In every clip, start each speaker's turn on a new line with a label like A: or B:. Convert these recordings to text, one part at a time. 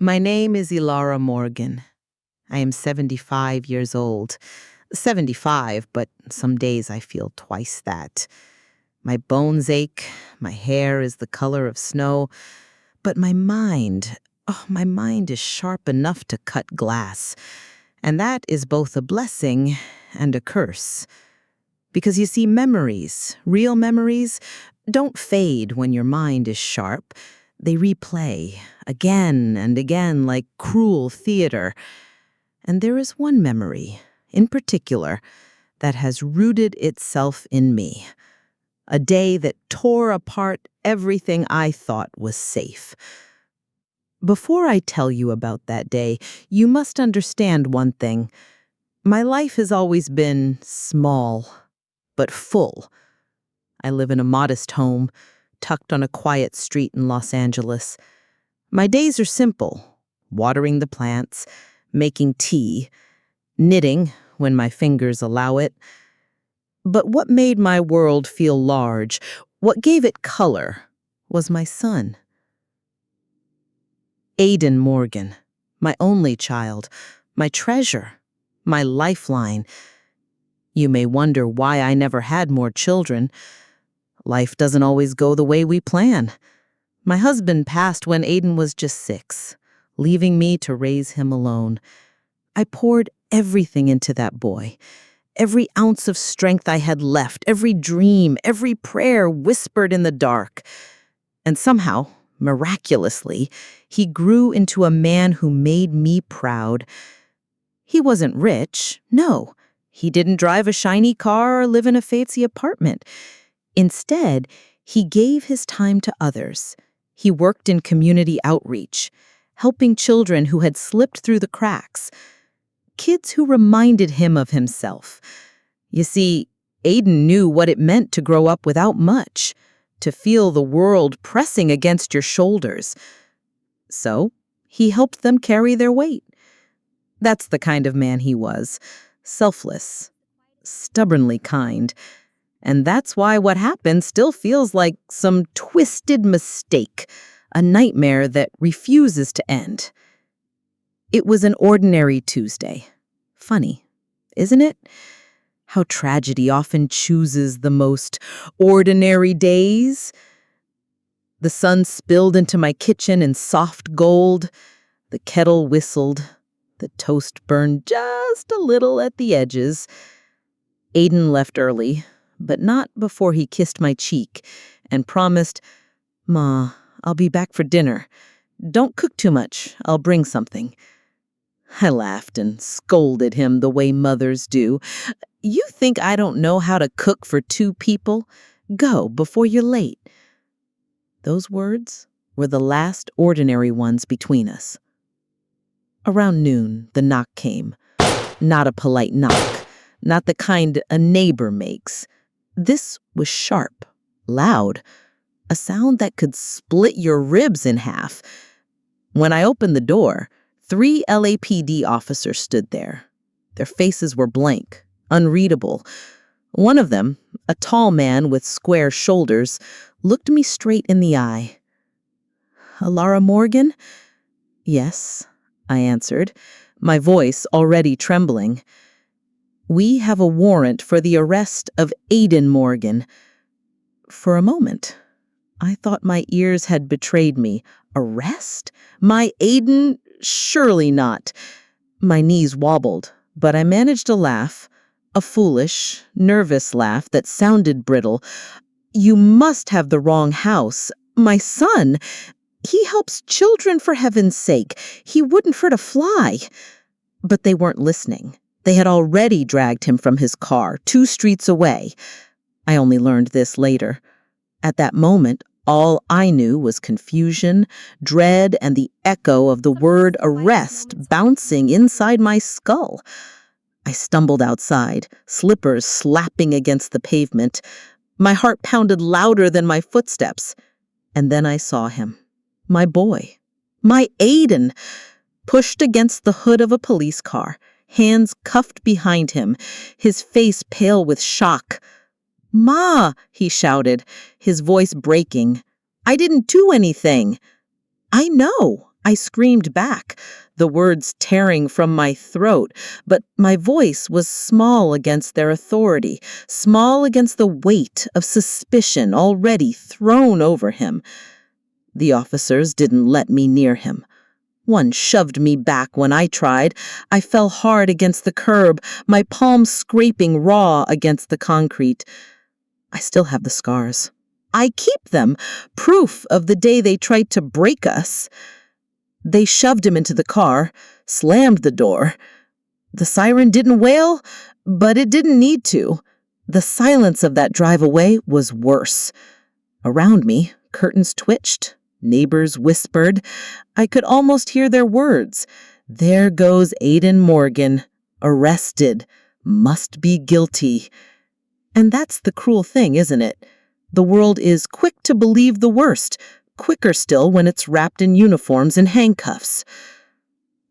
A: My name is Elara Morgan. I am 75 years old. 75, but some days I feel twice that. My bones ache, my hair is the color of snow, but my mind is sharp enough to cut glass. And that is both a blessing and a curse. Because you see, memories, real memories, don't fade when your mind is sharp. They replay again and again like cruel theater. And there is one memory, in particular, that has rooted itself in me. A day that tore apart everything I thought was safe. Before I tell you about that day, you must understand one thing. My life has always been small, but full. I live in a modest home, tucked on a quiet street in Los Angeles. My days are simple: watering the plants, making tea, knitting when my fingers allow it. But what made my world feel large, what gave it color, was my son. Aiden Morgan, my only child, my treasure, my lifeline. You may wonder why I never had more children. Life doesn't always go the way we plan. My husband passed when Aiden was just 6, leaving me to raise him alone. I poured everything into that boy. Every ounce of strength I had left, every dream, every prayer whispered in the dark. And somehow, miraculously, he grew into a man who made me proud. He wasn't rich, no. He didn't drive a shiny car or live in a fancy apartment. Instead, he gave his time to others. He worked in community outreach, helping children who had slipped through the cracks. Kids who reminded him of himself. You see, Aiden knew what it meant to grow up without much, to feel the world pressing against your shoulders. So, he helped them carry their weight. That's the kind of man he was, selfless, stubbornly kind. And that's why what happened still feels like some twisted mistake, a nightmare that refuses to end. It was an ordinary Tuesday. Funny, isn't it? How tragedy often chooses the most ordinary days. The sun spilled into my kitchen in soft gold. The kettle whistled. The toast burned just a little at the edges. Aiden left early, but not before he kissed my cheek and promised, "Ma, I'll be back for dinner. Don't cook too much. I'll bring something." I laughed and scolded him the way mothers do. "You think I don't know how to cook for 2 people? Go before you're late." Those words were the last ordinary ones between us. Around noon, the knock came. Not a polite knock, not the kind a neighbor makes. This was sharp, loud, a sound that could split your ribs in half. When I opened the door, 3 LAPD officers stood there. Their faces were blank, unreadable. One of them, a tall man with square shoulders, looked me straight in the eye. "Elara Morgan?" "Yes," I answered, my voice already trembling. "We have a warrant for the arrest of Aiden Morgan." For a moment, I thought my ears had betrayed me. Arrest? My Aiden? Surely not. My knees wobbled, but I managed a laugh, a foolish, nervous laugh that sounded brittle. "You must have the wrong house. My son, he helps children, for heaven's sake. He wouldn't hurt a fly." But they weren't listening. They had already dragged him from his car 2 streets away. I only learned this later. At that moment, all I knew was confusion, dread, and the echo of the word arrest bouncing inside my skull. I stumbled outside, slippers slapping against the pavement. My heart pounded louder than my footsteps. And then I saw him. My boy. My Aiden. Pushed against the hood of a police car, hands cuffed behind him, his face pale with shock. "Ma!" he shouted, his voice breaking. "I didn't do anything." "I know," I screamed back, the words tearing from my throat, but my voice was small against their authority, small against the weight of suspicion already thrown over him. The officers didn't let me near him. One shoved me back when I tried. I fell hard against the curb, my palms scraping raw against the concrete. I still have the scars. I keep them, proof of the day they tried to break us. They shoved him into the car, slammed the door. The siren didn't wail, but it didn't need to. The silence of that drive away was worse. Around me, curtains twitched, neighbors whispered. I could almost hear their words. There goes Elara Morgan, arrested, must be guilty. And that's the cruel thing, isn't it? The world is quick to believe the worst, quicker still when it's wrapped in uniforms and handcuffs.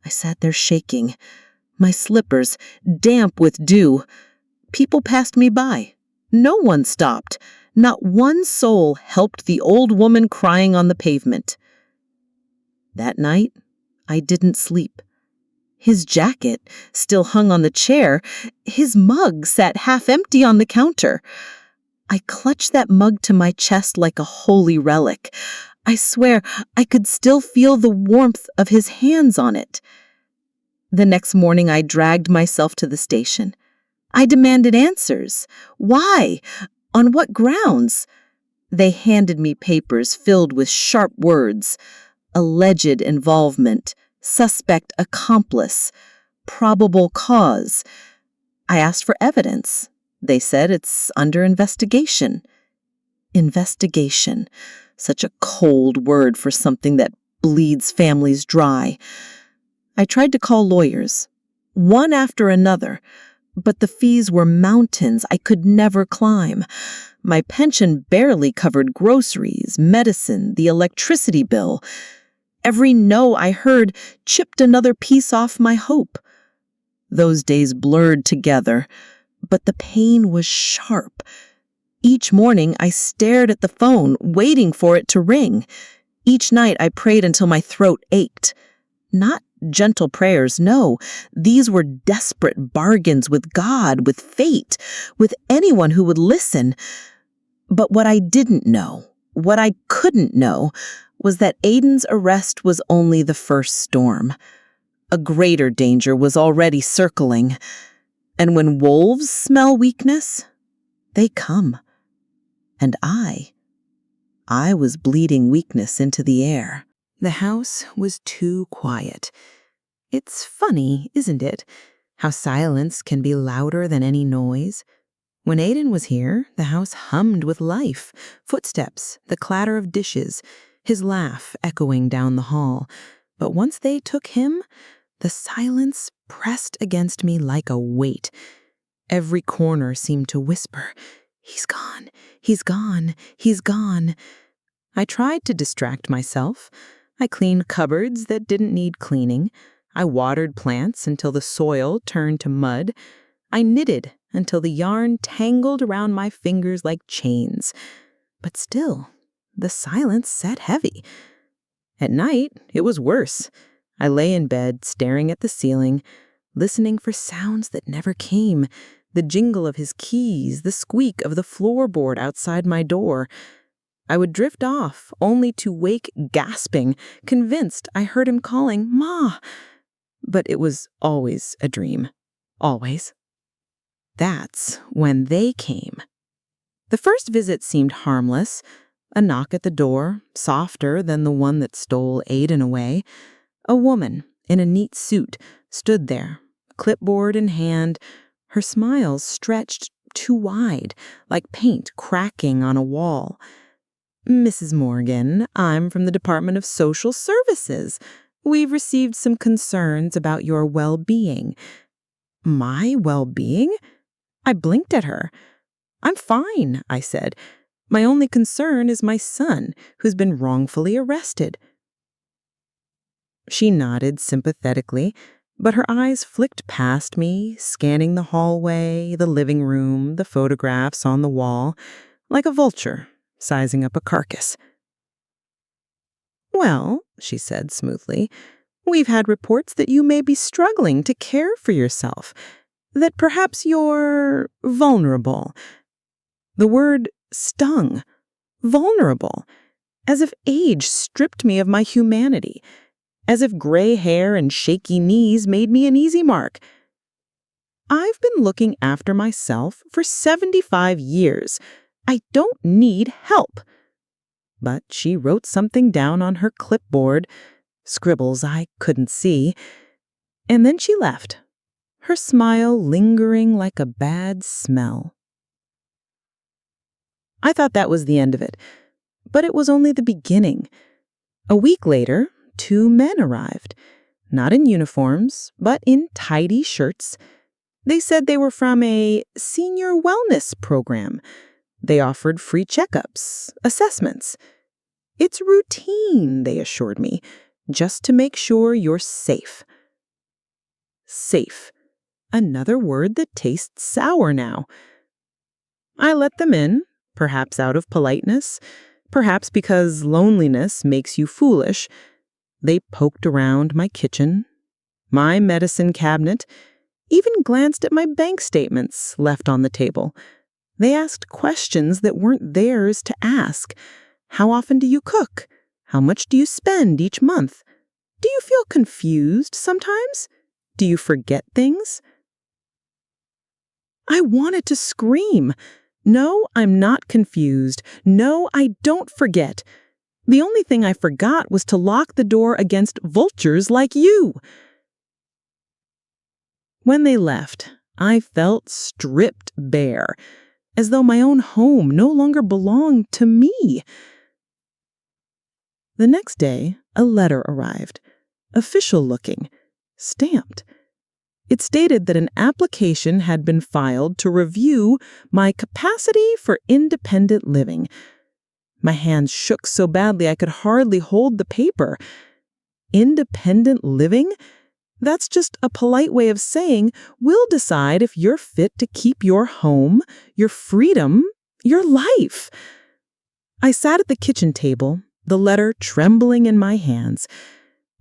A: I sat there shaking, my slippers damp with dew. People passed me by. No one stopped. Not one soul helped the old woman crying on the pavement. That night, I didn't sleep. His jacket still hung on the chair. His mug sat half empty on the counter. I clutched that mug to my chest like a holy relic. I swear I could still feel the warmth of his hands on it. The next morning, I dragged myself to the station. I demanded answers. Why? On what grounds? They handed me papers filled with sharp words. Alleged involvement, suspect accomplice, probable cause. I asked for evidence. They said it's under investigation. Investigation. Such a cold word for something that bleeds families dry. I tried to call lawyers, one after another, but the fees were mountains I could never climb. My pension barely covered groceries, medicine, the electricity bill. Every no I heard chipped another piece off my hope. Those days blurred together, but the pain was sharp. Each morning I stared at the phone, waiting for it to ring. Each night I prayed until my throat ached. Not gentle prayers, no. These were desperate bargains with God, with fate, with anyone who would listen. But what I didn't know, what I couldn't know, was that Aiden's arrest was only the first storm. A greater danger was already circling. And when wolves smell weakness, they come. And I was bleeding weakness into the air. The house was too quiet. It's funny, isn't it, how silence can be louder than any noise? When Aiden was here, the house hummed with life, footsteps, the clatter of dishes, his laugh echoing down the hall. But once they took him, the silence pressed against me like a weight. Every corner seemed to whisper, "He's gone, he's gone, he's gone." I tried to distract myself. I cleaned cupboards that didn't need cleaning. I watered plants until the soil turned to mud. I knitted until the yarn tangled around my fingers like chains. But still, the silence sat heavy. At night, it was worse. I lay in bed, staring at the ceiling, listening for sounds that never came. The jingle of his keys, the squeak of the floorboard outside my door. I would drift off, only to wake gasping, convinced I heard him calling, "Ma!" But it was always a dream. Always. That's when they came. The first visit seemed harmless. A knock at the door, softer than the one that stole Aiden away. A woman in a neat suit stood there, clipboard in hand, her smile stretched too wide, like paint cracking on a wall. "Mrs. Morgan, I'm from the Department of Social Services. We've received some concerns about your well-being." My well-being? I blinked at her. "I'm fine," I said. "My only concern is my son, who's been wrongfully arrested." She nodded sympathetically, but her eyes flicked past me, scanning the hallway, the living room, the photographs on the wall, like a vulture sizing up a carcass. "Well," she said smoothly, "we've had reports that you may be struggling to care for yourself, that perhaps you're vulnerable." The word stung. Vulnerable. As if age stripped me of my humanity. As if gray hair and shaky knees made me an easy mark. I've been looking after myself for 75 years. I don't need help. But she wrote something down on her clipboard, scribbles I couldn't see, and then she left, her smile lingering like a bad smell. I thought that was the end of it, but it was only the beginning. A week later, 2 men arrived, not in uniforms, but in tidy shirts. They said they were from a senior wellness program. They offered free checkups, assessments. It's routine, they assured me, just to make sure you're safe. Safe. Another word that tastes sour now. I let them in, perhaps out of politeness, perhaps because loneliness makes you foolish. They poked around my kitchen, my medicine cabinet, even glanced at my bank statements left on the table. They asked questions that weren't theirs to ask. How often do you cook? How much do you spend each month? Do you feel confused sometimes? Do you forget things? I wanted to scream. No, I'm not confused. No, I don't forget. The only thing I forgot was to lock the door against vultures like you. When they left, I felt stripped bare, as though my own home no longer belonged to me. The next day, a letter arrived, official-looking, stamped. It stated that an application had been filed to review my capacity for independent living. My hands shook so badly I could hardly hold the paper. Independent living? That's just a polite way of saying we'll decide if you're fit to keep your home, your freedom, your life. I sat at the kitchen table, the letter trembling in my hands,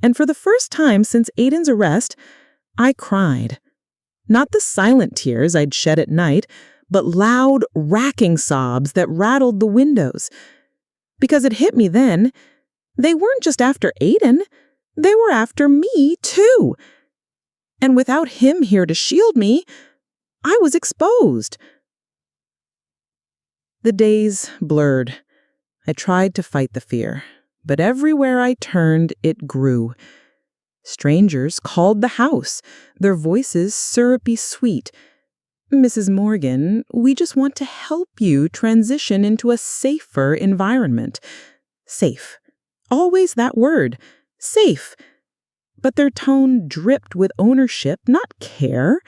A: and for the first time since Aiden's arrest, I cried. Not the silent tears I'd shed at night, but loud, racking sobs that rattled the windows. Because it hit me then, they weren't just after Aiden, they were after me, too. And without him here to shield me, I was exposed. The days blurred. I tried to fight the fear, but everywhere I turned, it grew. Strangers called the house, their voices syrupy sweet. "Mrs. Morgan, we just want to help you transition into a safer environment." Safe. Always that word. Safe. But their tone dripped with ownership, not care.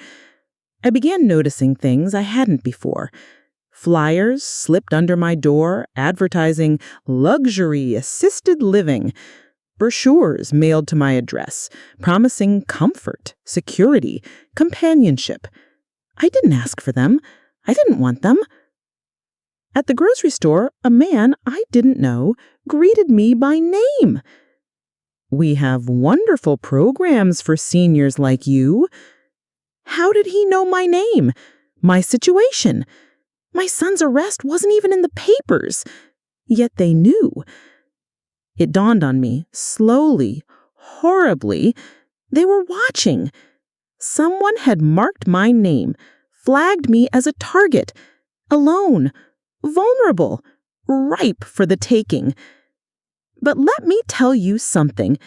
A: I began noticing things I hadn't before. Flyers slipped under my door advertising luxury assisted living. Brochures mailed to my address, promising comfort, security, companionship. I didn't ask for them. I didn't want them. At the grocery store, a man I didn't know greeted me by name. "We have wonderful programs for seniors like you." How did he know my name? My situation? My son's arrest wasn't even in the papers. Yet they knew. It dawned on me, slowly, horribly, they were watching. Someone had marked my name, flagged me as a target, alone, vulnerable, ripe for the taking. But let me tell you something.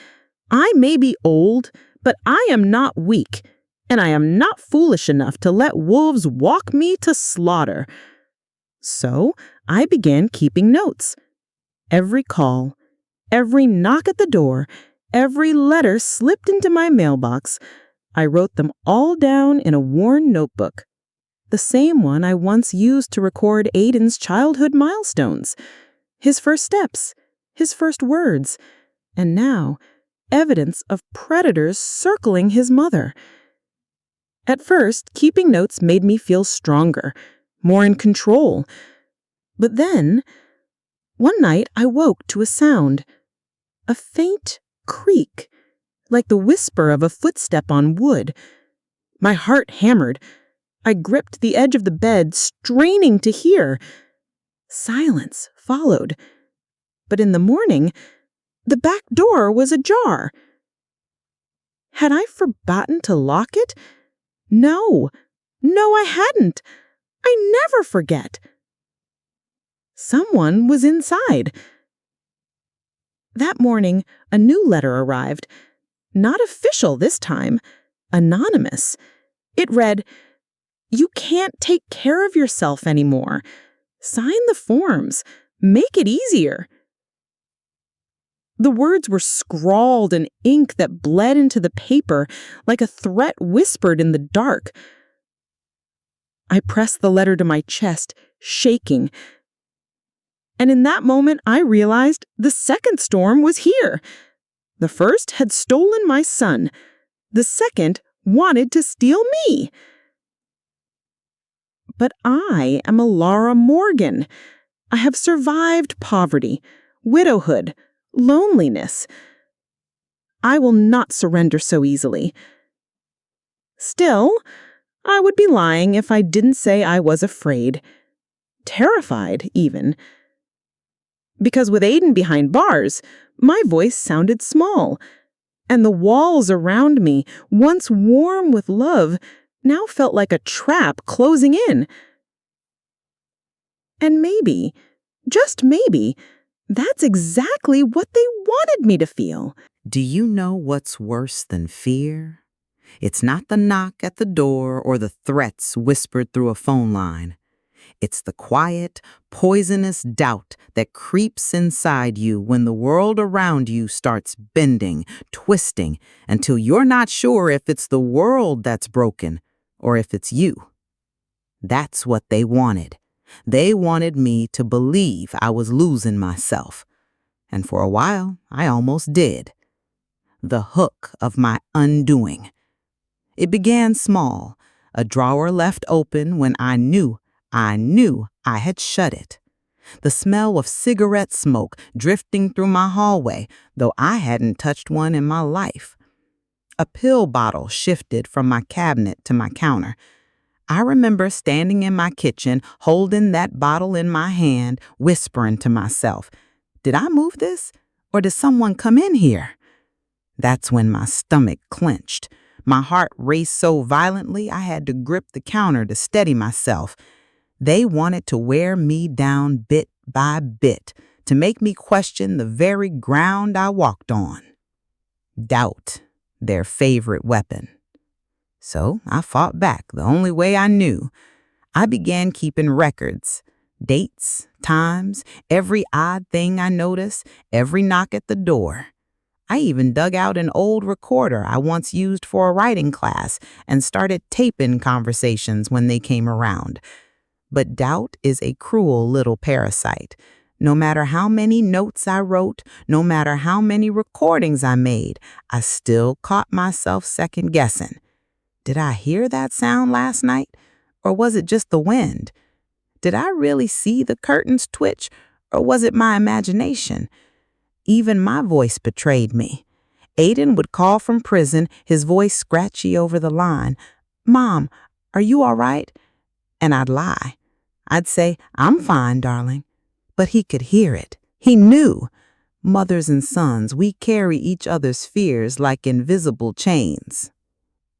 A: I may be old, but I am not weak, and I am not foolish enough to let wolves walk me to slaughter. So I began keeping notes. Every call, every knock at the door, every letter slipped into my mailbox, I wrote them all down in a worn notebook. The same one I once used to record Aiden's childhood milestones, his first steps, his first words, and now evidence of predators circling his mother. At first, keeping notes made me feel stronger, more in control. But then, one night I woke to a sound. A faint creak, like the whisper of a footstep on wood. My heart hammered. I gripped the edge of the bed, straining to hear. Silence followed. But in the morning, the back door was ajar. Had I forgotten to lock it? No, I hadn't. I never forget. Someone was inside. That morning, a new letter arrived. Not official this time. Anonymous. It read, "You can't take care of yourself anymore. Sign the forms. Make it easier." The words were scrawled in ink that bled into the paper like a threat whispered in the dark. I pressed the letter to my chest, shaking. And in that moment, I realized the second storm was here. The first had stolen my son. The second wanted to steal me. But I am Elara Morgan. I have survived poverty, widowhood, loneliness. I will not surrender so easily. Still, I would be lying if I didn't say I was afraid. Terrified, even. Because with Aiden behind bars, my voice sounded small, and the walls around me, once warm with love, now felt like a trap closing in. And maybe, just maybe, that's exactly what they wanted me to feel.
B: Do you know what's worse than fear? It's not the knock at the door or the threats whispered through a phone line. It's the quiet, poisonous doubt that creeps inside you when the world around you starts bending, twisting, until you're not sure if it's the world that's broken or if it's you. That's what they wanted. They wanted me to believe I was losing myself. And for a while, I almost did. The hook of my undoing. It began small, a drawer left open when I knew I had shut it. The smell of cigarette smoke drifting through my hallway, though I hadn't touched one in my life. A pill bottle shifted from my cabinet to my counter. I remember standing in my kitchen, holding that bottle in my hand, whispering to myself, "Did I move this? Or did someone come in here?" That's when my stomach clenched. My heart raced so violently I had to grip the counter to steady myself. They wanted to wear me down bit by bit, to make me question the very ground I walked on. Doubt, their favorite weapon. So I fought back the only way I knew. I began keeping records. Dates, times, every odd thing I noticed, every knock at the door. I even dug out an old recorder I once used for a writing class and started taping conversations when they came around. But doubt is a cruel little parasite. No matter how many notes I wrote, no matter how many recordings I made, I still caught myself second-guessing. Did I hear that sound last night? Or was it just the wind? Did I really see the curtains twitch? Or was it my imagination? Even my voice betrayed me. Aiden would call from prison, his voice scratchy over the line. "Mom, are you all right?" And I'd lie. I'd say, "I'm fine, darling." But he could hear it. He knew. Mothers and sons, we carry each other's fears like invisible chains.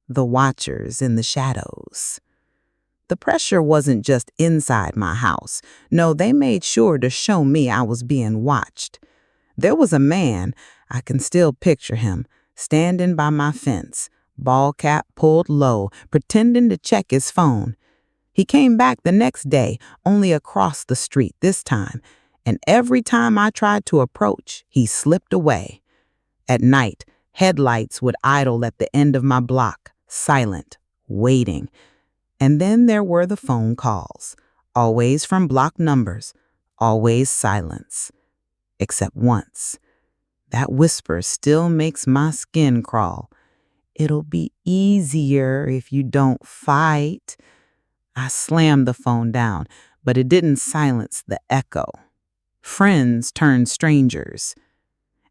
B: The watchers in the shadows. The pressure wasn't just inside my house. No, they made sure to show me I was being watched. There was a man, I can still picture him, standing by my fence, ball cap pulled low, pretending to check his phone. He came back the next day, only across the street this time, and every time I tried to approach, he slipped away. At night, headlights would idle at the end of my block, silent, waiting. And then there were the phone calls, always from block numbers, always silence. Except once. That whisper still makes my skin crawl. "It'll be easier if you don't fight." I slammed the phone down, but it didn't silence the echo. Friends turned strangers.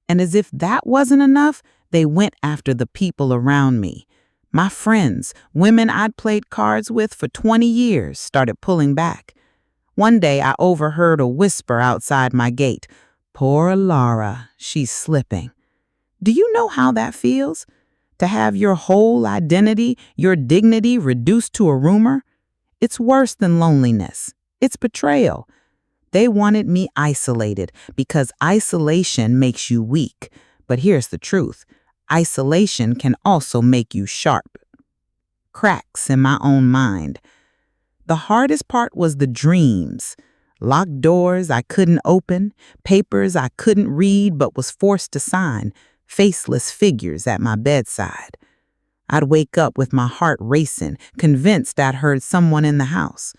B: And as if that wasn't enough, they went after the people around me. My friends, women I'd played cards with for 20 years, started pulling back. One day I overheard a whisper outside my gate. "Poor Elara, she's slipping." Do you know how that feels? To have your whole identity, your dignity reduced to a rumor? It's worse than loneliness. It's betrayal. They wanted me isolated because isolation makes you weak. But here's the truth. Isolation can also make you sharp. Cracks in my own mind. The hardest part was the dreams. Locked doors I couldn't open, papers I couldn't read but was forced to sign, faceless figures at my bedside. I'd wake up with my heart racing, convinced I'd heard someone in the house.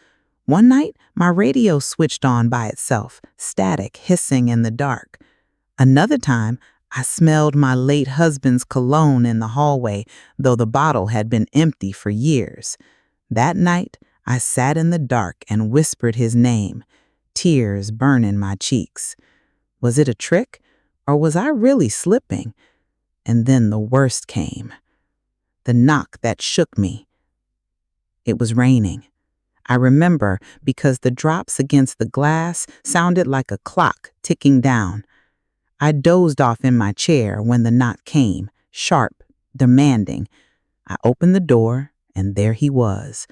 B: One night, my radio switched on by itself, static hissing in the dark. Another time, I smelled my late husband's cologne in the hallway, though the bottle had been empty for years. That night, I sat in the dark and whispered his name, tears burning my cheeks. Was it a trick, or was I really slipping? And then the worst came. The knock that shook me. It was raining. I remember because the drops against the glass sounded like a clock ticking down. I dozed off in my chair when the knock came, sharp, demanding. I opened the door, and there he was,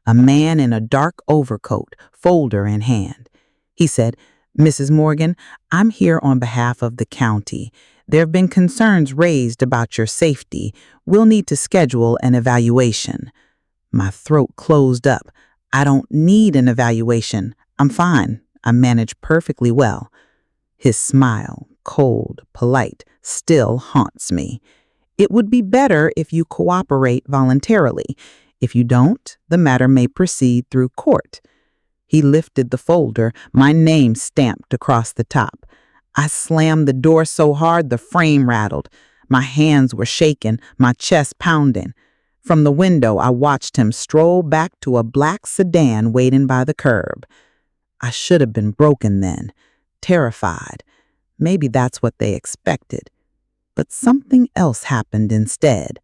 B: a man in a dark overcoat, folder in hand. He said, "Mrs. Morgan, I'm here on behalf of the county. There have been concerns raised about your safety. We'll need to schedule an evaluation." My throat closed up. "I don't need an evaluation. I'm fine. I manage perfectly well." His smile, cold, polite, still haunts me. "It would be better if you cooperate voluntarily. If you don't, the matter may proceed through court." He lifted the folder, my name stamped across the top. I slammed the door so hard the frame rattled. My hands were shaking, my chest pounding. From the window, I watched him stroll back to a black sedan waiting by the curb. I should have been broken then, terrified. Maybe that's what they expected. But something else happened instead.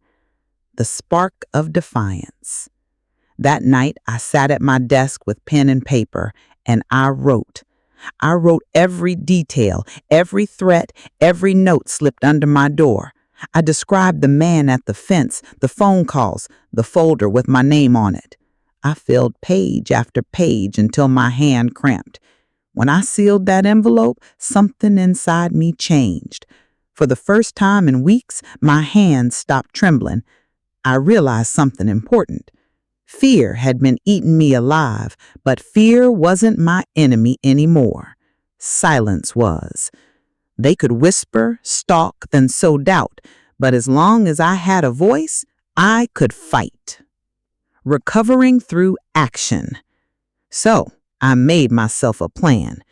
B: The spark of defiance. That night, I sat at my desk with pen and paper, and I wrote. I wrote every detail, every threat, every note slipped under my door. I described the man at the fence, the phone calls, the folder with my name on it. I filled page after page until my hand cramped. When I sealed that envelope, something inside me changed. For the first time in weeks, my hands stopped trembling. I realized something important. Fear had been eating me alive, but fear wasn't my enemy anymore. Silence was. They could whisper, stalk, then sow doubt, but as long as I had a voice, I could fight. Recovering through action. So, I made myself a plan.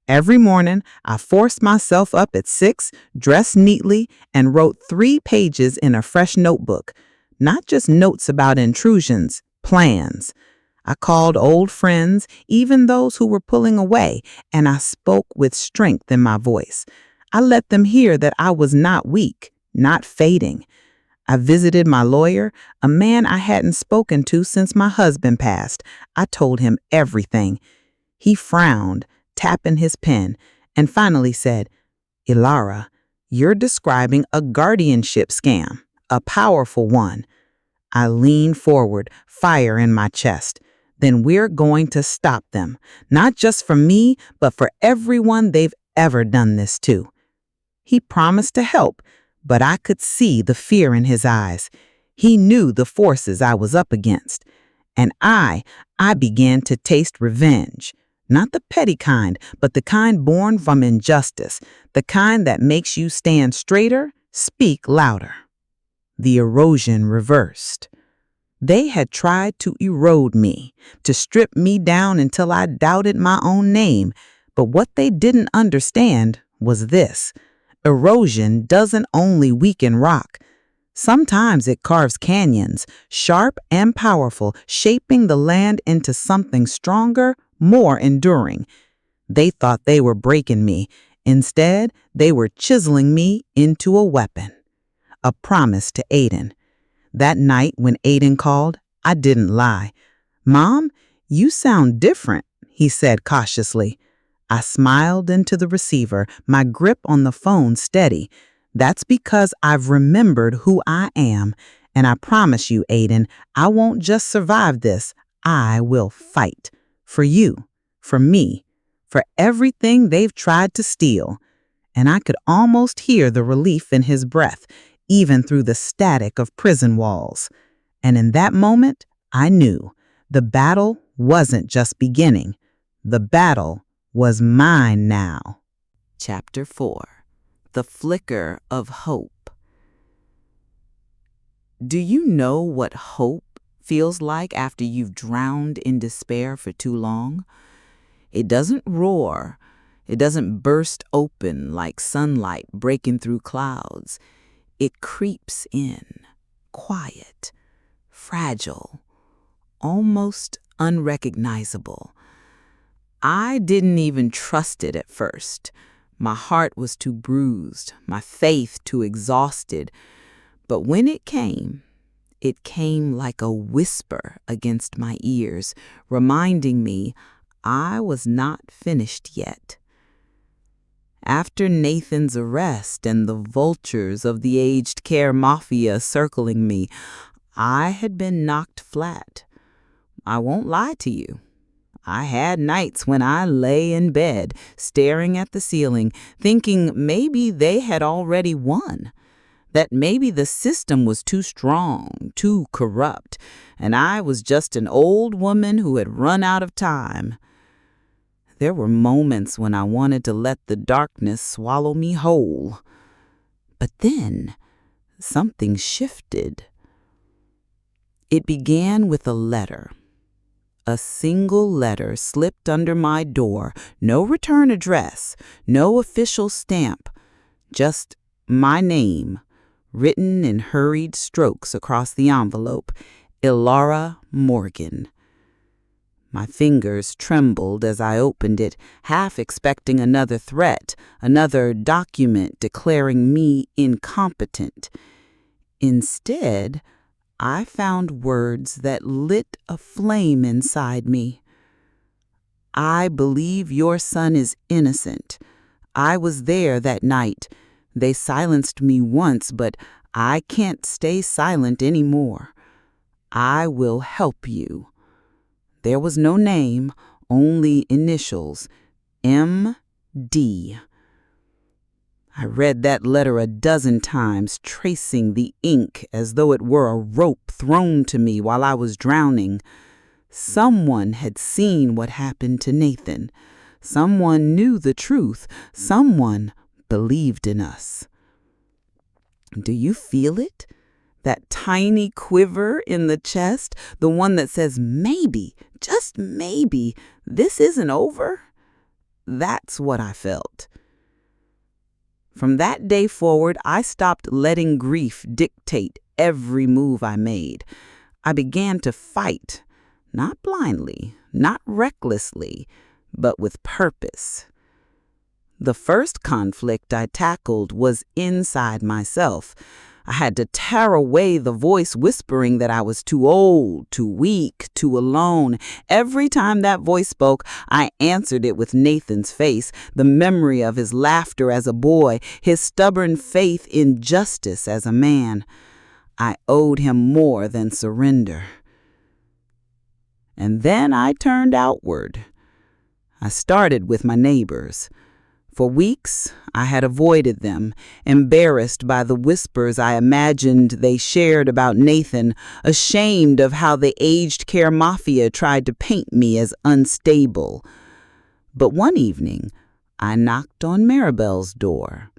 B: Every morning, I forced myself up at 6, dressed neatly, and wrote 3 pages in a fresh notebook. Not just notes about intrusions, plans. I called old friends, even those who were pulling away, and I spoke with strength in my voice. I let them hear that I was not weak, not fading. I visited my lawyer, a man I hadn't spoken to since my husband passed. I told him everything. He frowned, tapping his pen, and finally said, "Elara, you're describing a guardianship scam, a powerful one." I leaned forward, fire in my chest. "Then we're going to stop them, not just for me, but for everyone they've ever done this to." He promised to help, but I could see the fear in his eyes. He knew the forces I was up against. And I began to taste revenge. Not the petty kind, but the kind born from injustice, the kind that makes you stand straighter, speak louder. The erosion reversed. They had tried to erode me, to strip me down until I doubted my own name. But what they didn't understand was this. Erosion doesn't only weaken rock. Sometimes it carves canyons, sharp and powerful, shaping the land into something stronger, more enduring. They thought they were breaking me. Instead, they were chiseling me into a weapon, a promise to Aiden. That night when Aiden called, I didn't lie. "Mom, you sound different," he said cautiously. I smiled into the receiver, my grip on the phone steady. "That's because I've remembered who I am, and I promise you, Aiden, I won't just survive this. I will fight. For you, for me, for everything they've tried to steal." And I could almost hear the relief in his breath, even through the static of prison walls. And in that moment, I knew the battle wasn't just beginning. The battle was mine now.
A: Chapter 4. The Flicker of Hope. Do you know what hope feels like after you've drowned in despair for too long? It doesn't roar. It doesn't burst open like sunlight breaking through clouds. It creeps in, quiet, fragile, almost unrecognizable. I didn't even trust it at first. My heart was too bruised, my faith too exhausted. But when it came like a whisper against my ears, reminding me I was not finished yet. After Nathan's arrest and the vultures of the aged Care Mafia circling me, I had been knocked flat. I won't lie to you. I had nights when I lay in bed, staring at the ceiling, thinking maybe they had already won, that maybe the system was too strong, too corrupt, and I was just an old woman who had run out of time. There were moments when I wanted to let the darkness swallow me whole. But then something shifted. It began with a letter. A single letter slipped under my door, no return address, no official stamp, just my name, written in hurried strokes across the envelope, Elara Morgan. My fingers trembled as I opened it, half expecting another threat, another document declaring me incompetent. Instead, I found words that lit a flame inside me. "I believe your son is innocent. I was there that night. They silenced me once, but I can't stay silent anymore. I will help you." There was no name, only initials, M.D. I read that letter a dozen times, tracing the ink as though it were a rope thrown to me while I was drowning. Someone had seen what happened to Nathan. Someone knew the truth. Someone believed in us. Do you feel it? That tiny quiver in the chest, the one that says maybe, just maybe, this isn't over? That's what I felt. From that day forward, I stopped letting grief dictate every move I made. I began to fight, not blindly, not recklessly, but with purpose. The first conflict I tackled was inside myself. I had to tear away the voice whispering that I was too old, too weak, too alone. Every time that voice spoke, I answered it with Nathan's face, the memory of his laughter as a boy, his stubborn faith in justice as a man. I owed him more than surrender. And then I turned outward. I started with my neighbors. For weeks, I had avoided them, embarrassed by the whispers I imagined they shared about Nathan, ashamed of how the aged Care Mafia tried to paint me as unstable. But one evening, I knocked on Maribel's door.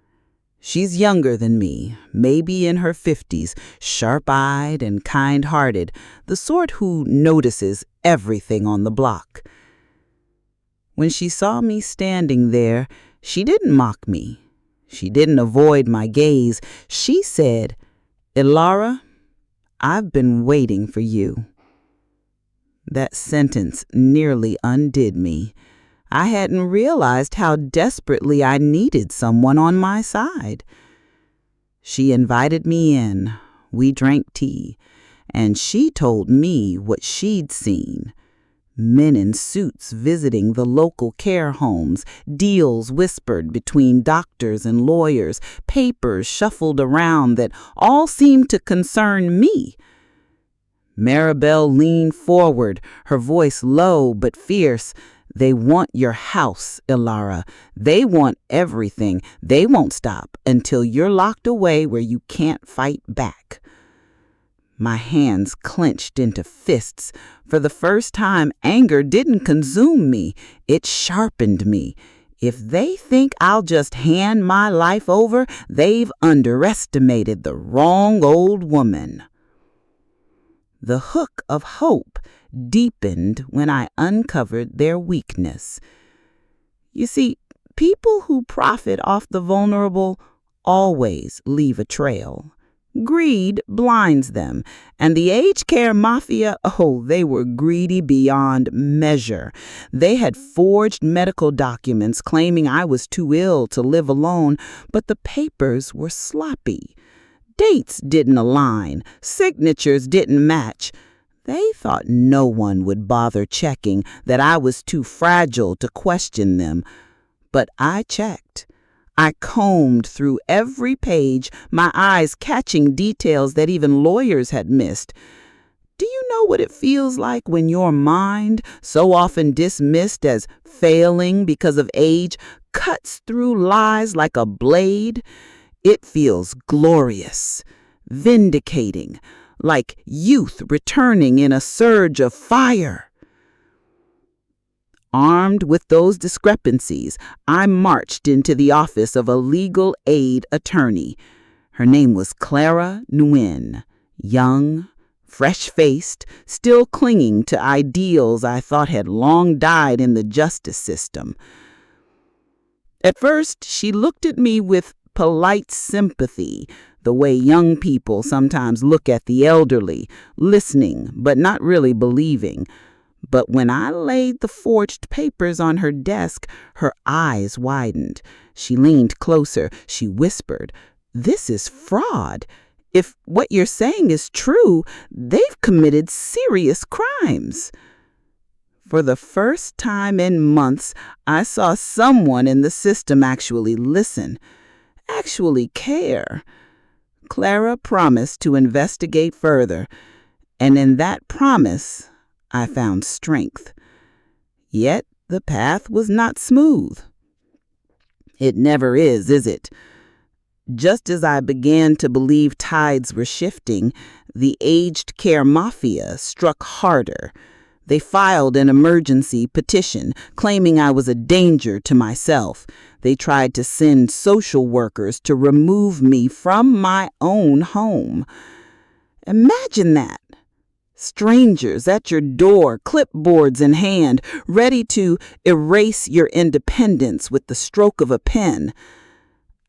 A: She's younger than me, maybe in her 50s, sharp-eyed and kind-hearted, the sort who notices everything on the block. When she saw me standing there, she didn't mock me. She didn't avoid my gaze. She said, "Elara, I've been waiting for you." That sentence nearly undid me.
B: I hadn't realized how desperately I needed someone on my side. She invited me in. We drank tea, and she told me what she'd seen. Men in suits visiting the local care homes, deals whispered between doctors and lawyers, papers shuffled around that all seemed to concern me. Maribel leaned forward, her voice low but fierce. They want your house, Elara. They want everything. They won't stop until you're locked away where you can't fight back. My hands clenched into fists. For the first time, anger didn't consume me. It sharpened me. If they think I'll just hand my life over, they've underestimated the wrong old woman. The hook of hope deepened when I uncovered their weakness. You see, people who profit off the vulnerable always leave a trail. Greed blinds them, and the aged Care Mafia, they were greedy beyond measure. They had forged medical documents claiming I was too ill to live alone, but the papers were sloppy. Dates didn't align, signatures didn't match. They thought no one would bother checking, that I was too fragile to question them. But I checked. I combed through every page, my eyes catching details that even lawyers had missed. Do you know what it feels like when your mind, so often dismissed as failing because of age, cuts through lies like a blade? It feels glorious, vindicating, like youth returning in a surge of fire. Armed with those discrepancies, I marched into the office of a legal aid attorney. Her name was Clara Nguyen, young, fresh-faced, still clinging to ideals I thought had long died in the justice system. At first, she looked at me with polite sympathy, the way young people sometimes look at the elderly, listening but not really believing. But when I laid the forged papers on her desk, her eyes widened. She leaned closer. She whispered, "This is fraud. If what you're saying is true, they've committed serious crimes." For the first time in months, I saw someone in the system actually listen, actually care. Clara promised to investigate further, and in that promise, I found strength. Yet the path was not smooth. It never is it? Just as I began to believe tides were shifting, the aged Care Mafia struck harder. They filed an emergency petition claiming I was a danger to myself. They tried to send social workers to remove me from my own home. Imagine that. Strangers at your door, clipboards in hand, ready to erase your independence with the stroke of a pen.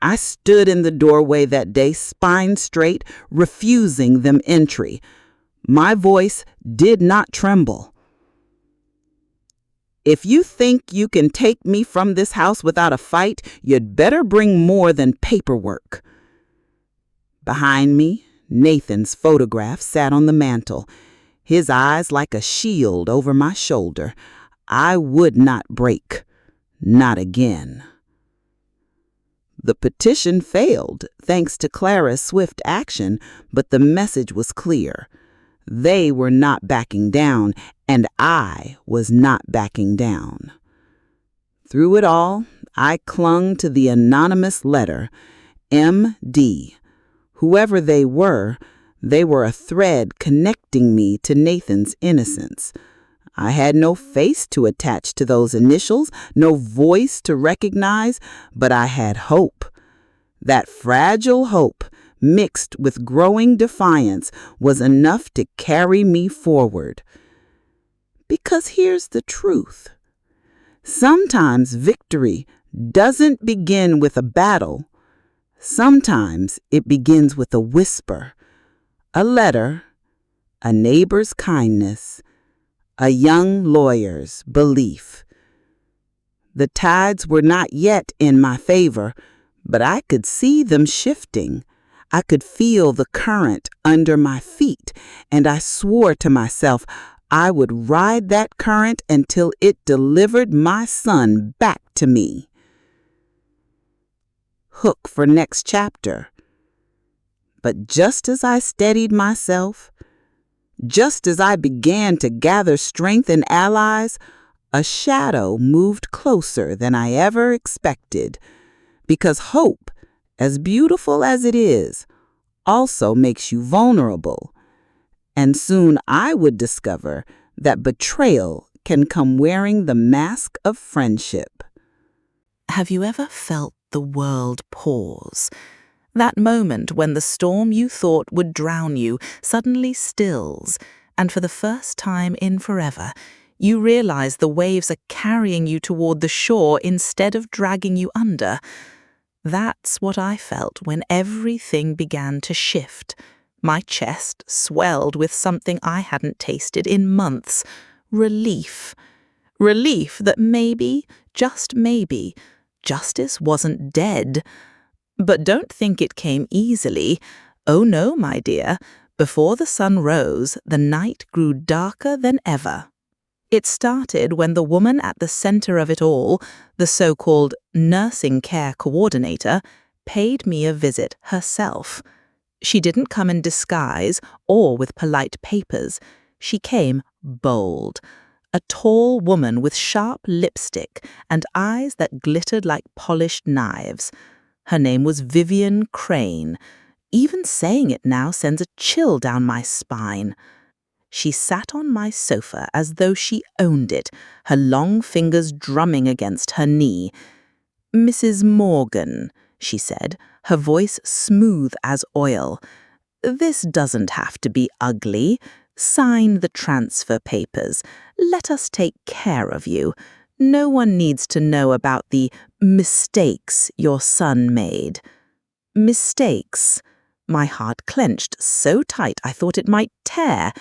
B: I stood in the doorway that day, spine straight, refusing them entry. My voice did not tremble. "If you think you can take me from this house without a fight, you'd better bring more than paperwork." Behind me, Nathan's photograph sat on the mantel, his eyes like a shield over my shoulder. I would not break. Not again. The petition failed, thanks to Clara's swift action, but the message was clear. They were not backing down, and I was not backing down. Through it all, I clung to the anonymous letter, M.D. Whoever they were a thread connecting me to Nathan's innocence. I had no face to attach to those initials, no voice to recognize, but I had hope. That fragile hope, mixed with growing defiance, was enough to carry me forward. Because here's the truth. Sometimes victory doesn't begin with a battle. Sometimes it begins with a whisper, a letter, a neighbor's kindness, a young lawyer's belief.
C: The tides were not yet in my favor, but I could see them shifting. I could feel the current under my feet, and I swore to myself I would ride that current until it delivered my son back to me. Hook for next chapter. But just as I steadied myself, just as I began to gather strength and allies, a shadow moved closer than I ever expected, because hope, as beautiful as it is, also makes you vulnerable. And soon I would discover that betrayal can come wearing the mask of friendship.
A: Have you ever felt the world pause? That moment when the storm you thought would drown you suddenly stills, and for the first time in forever, you realize the waves are carrying you toward the shore instead of dragging you under. That's what I felt when everything began to shift. My chest swelled with something I hadn't tasted in months. Relief. Relief that maybe, just maybe, justice wasn't dead. But don't think it came easily. Oh no, my dear. Before the sun rose, the night grew darker than ever. It started when the woman at the center of it all, the so-called nursing care coordinator, paid me a visit herself. She didn't come in disguise or with polite papers. She came bold. A tall woman with sharp lipstick and eyes that glittered like polished knives. Her name was Vivian Crane. Even saying it now sends a chill down my spine. She sat on my sofa as though she owned it, her long fingers drumming against her knee. "Mrs. Morgan," she said, her voice smooth as oil. "This doesn't have to be ugly. Sign the transfer papers. Let us take care of you. No one needs to know about the mistakes your son made." Mistakes. My heart clenched so tight I thought it might tear.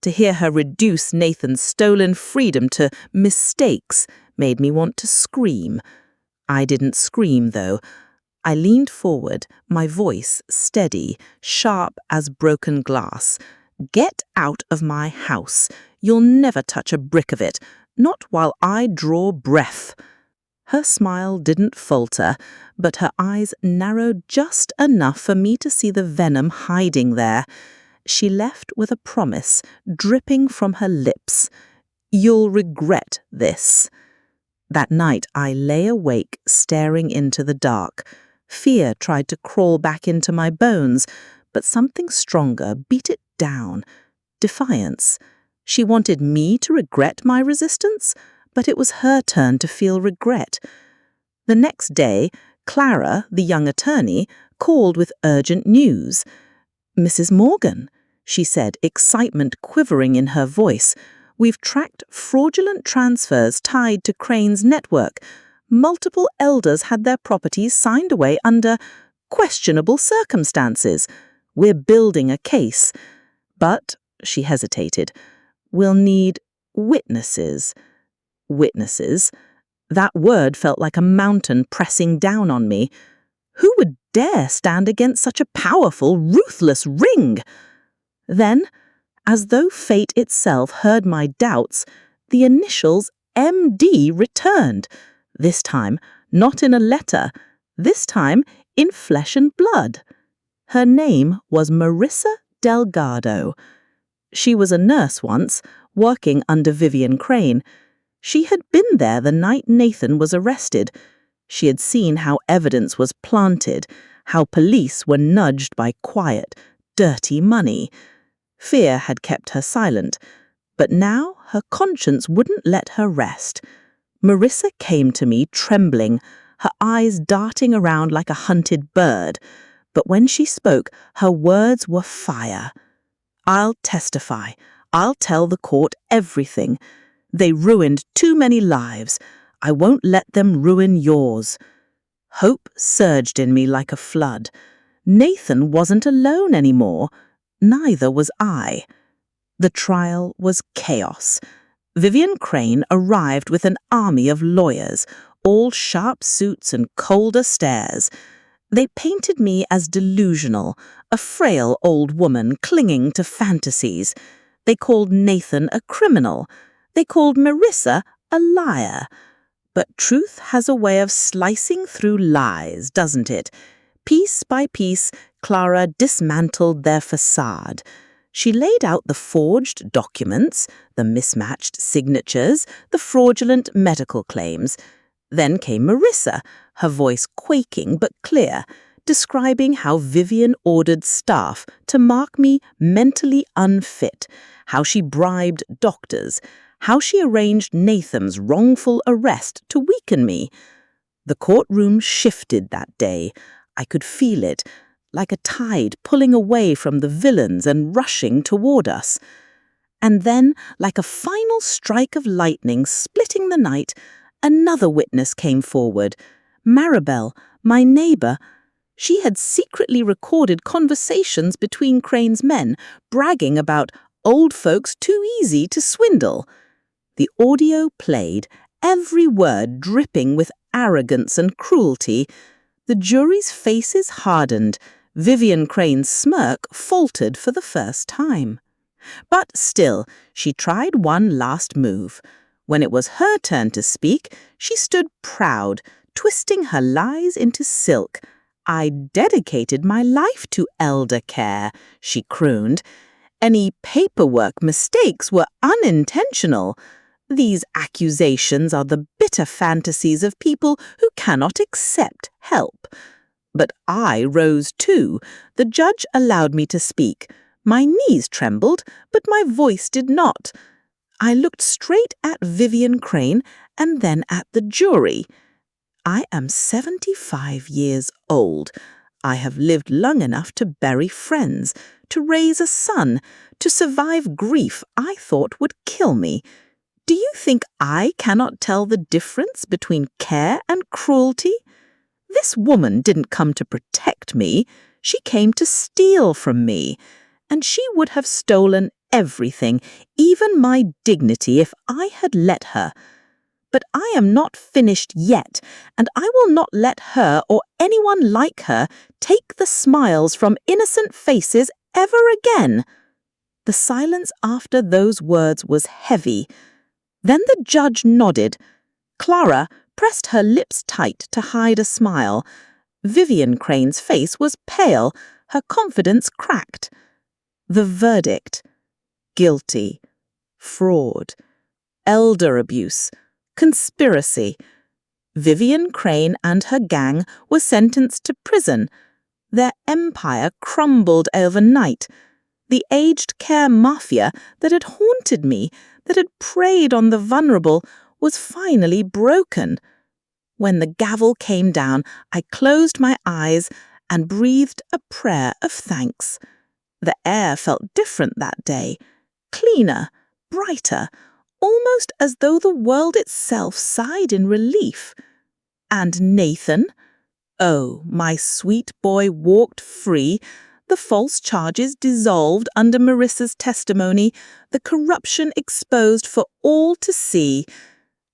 A: To hear her reduce Nathan's stolen freedom to mistakes made me want to scream. I didn't scream, though. I leaned forward, my voice steady, sharp as broken glass. "Get out of my house. You'll never touch a brick of it, not while I draw breath." Her smile didn't falter, but her eyes narrowed just enough for me to see the venom hiding there. She left with a promise dripping from her lips. "You'll regret this." That night I lay awake, staring into the dark. Fear tried to crawl back into my bones, but something stronger beat it down. Defiance. She wanted me to regret my resistance, but it was her turn to feel regret. The next day, Clara, the young attorney, called with urgent news. "Mrs. Morgan," she said, excitement quivering in her voice, "we've tracked fraudulent transfers tied to Crane's network. Multiple elders had their properties signed away under questionable circumstances. We're building a case. But," she hesitated, "we'll need witnesses." Witnesses? That word felt like a mountain pressing down on me. Who would dare stand against such a powerful, ruthless ring? Then, as though fate itself heard my doubts, the initials MD returned. This time, not in a letter. This time, in flesh and blood. Her name was Marissa Delgado. She was a nurse once, working under Vivian Crane. She had been there the night Nathan was arrested. She had seen how evidence was planted, how police were nudged by quiet, dirty money. Fear had kept her silent, but now her conscience wouldn't let her rest. Marissa came to me trembling, her eyes darting around like a hunted bird. But when she spoke, her words were fire. "I'll testify. I'll tell the court everything. They ruined too many lives. I won't let them ruin yours." Hope surged in me like a flood. Nathan wasn't alone anymore. Neither was I. The trial was chaos. Vivian Crane arrived with an army of lawyers, all sharp suits and colder stares. They painted me as delusional, a frail old woman clinging to fantasies. They called Nathan a criminal. They called Marissa a liar. But truth has a way of slicing through lies, doesn't it? Piece by piece, Clara dismantled their facade. She laid out the forged documents, the mismatched signatures, the fraudulent medical claims. Then came Marissa, her voice quaking but clear, describing how Vivian ordered staff to mark me mentally unfit, how she bribed doctors, how she arranged Nathan's wrongful arrest to weaken me. The courtroom shifted that day. I could feel it, like a tide pulling away from the villains and rushing toward us. And then, like a final strike of lightning splitting the night, another witness came forward. Maribel, my neighbor. She had secretly recorded conversations between Crane's men, bragging about old folks too easy to swindle. The audio played, every word dripping with arrogance and cruelty. The jury's faces hardened. Vivian Crane's smirk faltered for the first time. But still, she tried one last move. When it was her turn to speak, she stood proud, twisting her lies into silk. I dedicated my life to elder care, she crooned. Any paperwork mistakes were unintentional. These accusations are the bitter fantasies of people who cannot accept help. But I rose too. The judge allowed me to speak. My knees trembled, but my voice did not. I looked straight at Vivian Crane and then at the jury. I am 75 years old. I have lived long enough to bury friends, to raise a son, to survive grief I thought would kill me. Do you think I cannot tell the difference between care and cruelty? This woman didn't come to protect me. She came to steal from me. And she would have stolen everything, even my dignity, if I had let her. But I am not finished yet, and I will not let her or anyone like her take the smiles from innocent faces ever again. The silence after those words was heavy. Then the judge nodded. Clara pressed her lips tight to hide a smile. Vivian Crane's face was pale, her confidence cracked. The verdict: guilty, fraud, elder abuse, conspiracy. Vivian Crane and her gang were sentenced to prison. Their empire crumbled overnight. The aged Care Mafia that had haunted me, that had preyed on the vulnerable, was finally broken. When the gavel came down, I closed my eyes and breathed a prayer of thanks. The air felt different that day, cleaner, brighter, almost as though the world itself sighed in relief. And Nathan? Oh, my sweet boy walked free. The false charges dissolved under Marissa's testimony, the corruption exposed for all to see.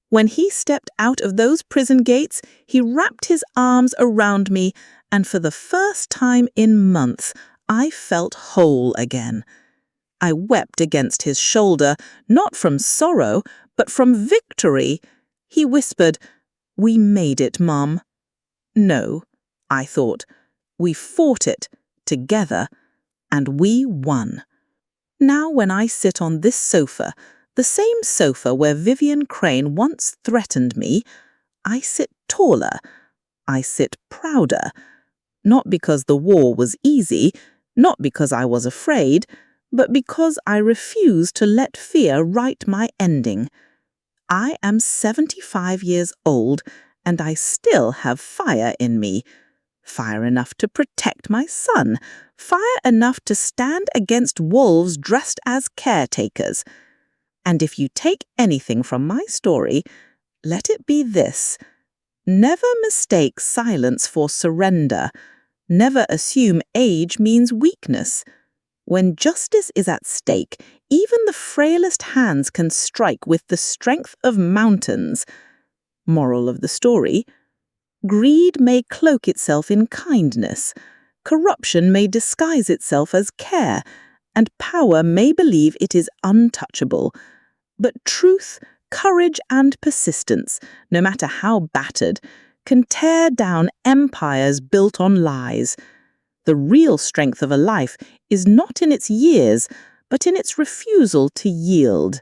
A: When he stepped out of those prison gates, he wrapped his arms around me, and for the first time in months, I felt whole again. I wept against his shoulder, not from sorrow, but from victory. He whispered, "We made it, Mom." No, I thought. We fought it, together, and we won. Now when I sit on this sofa, the same sofa where Vivian Crane once threatened me, I sit taller. I sit prouder. Not because the war was easy, not because I was afraid, but because I refuse to let fear write my ending. I am 75 years old, and I still have fire in me. Fire enough to protect my son. Fire enough to stand against wolves dressed as caretakers. And if you take anything from my story, let it be this: never mistake silence for surrender. Never assume age means weakness. When justice is at stake, even the frailest hands can strike with the strength of mountains.
D: Moral of the story: greed may cloak itself in kindness, corruption may disguise itself as care, and power may believe it is untouchable. But truth, courage, and persistence, no matter how battered, can tear down empires built on lies. The real strength of a life is not in its years, but in its refusal to yield.